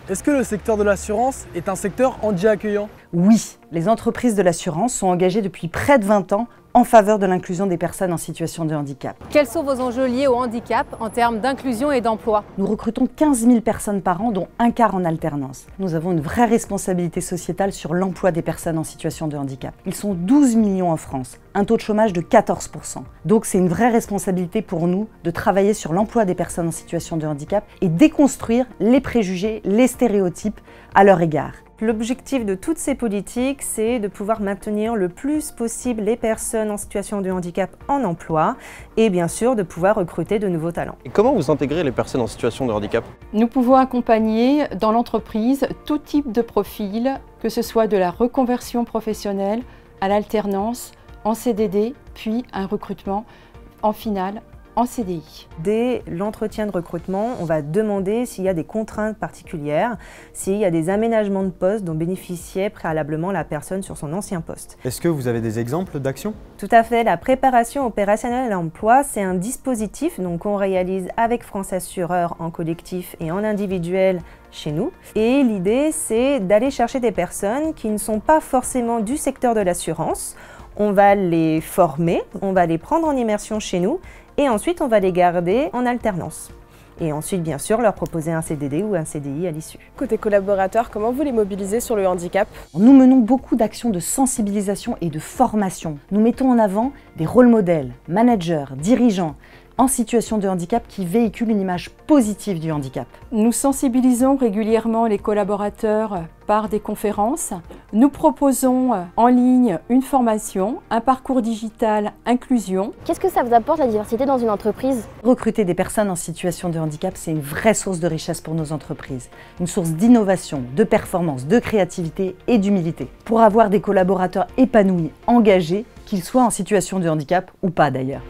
Est-ce que le secteur de l'assurance est un secteur handi-accueillant? Oui, les entreprises de l'assurance sont engagées depuis près de 20 ans en faveur de l'inclusion des personnes en situation de handicap. Quels sont vos enjeux liés au handicap en termes d'inclusion et d'emploi? Nous recrutons 15 000 personnes par an, dont un quart en alternance. Nous avons une vraie responsabilité sociétale sur l'emploi des personnes en situation de handicap. Ils sont 12 millions en France, un taux de chômage de 14%. Donc c'est une vraie responsabilité pour nous de travailler sur l'emploi des personnes en situation de handicap et déconstruire les préjugés, les stéréotypes à leur égard. L'objectif de toutes ces politiques, c'est de pouvoir maintenir le plus possible les personnes en situation de handicap en emploi et bien sûr de pouvoir recruter de nouveaux talents. Et comment vous intégrez les personnes en situation de handicap? Nous pouvons accompagner dans l'entreprise tout type de profil, que ce soit de la reconversion professionnelle à l'alternance, en CDD, puis un recrutement en finale en CDI. Dès l'entretien de recrutement, on va demander s'il y a des contraintes particulières, s'il y a des aménagements de poste dont bénéficiait préalablement la personne sur son ancien poste. Est-ce que vous avez des exemples d'actions? Tout à fait, la préparation opérationnelle à l'emploi, c'est un dispositif qu'on réalise avec France Assureurs en collectif et en individuel chez nous. Et l'idée, c'est d'aller chercher des personnes qui ne sont pas forcément du secteur de l'assurance. On va les former, on va les prendre en immersion chez nous et ensuite on va les garder en alternance. Et ensuite, bien sûr, leur proposer un CDD ou un CDI à l'issue. Côté collaborateurs, comment vous les mobilisez sur le handicap? Nous menons beaucoup d'actions de sensibilisation et de formation. Nous mettons en avant des rôles modèles, managers, dirigeants en situation de handicap qui véhiculent une image positive du handicap. Nous sensibilisons régulièrement les collaborateurs par des conférences. Nous proposons en ligne une formation, un parcours digital inclusion. Qu'est-ce que ça vous apporte la diversité dans une entreprise? Recruter des personnes en situation de handicap, c'est une vraie source de richesse pour nos entreprises. Une source d'innovation, de performance, de créativité et d'humilité. Pour avoir des collaborateurs épanouis, engagés, qu'ils soient en situation de handicap ou pas d'ailleurs.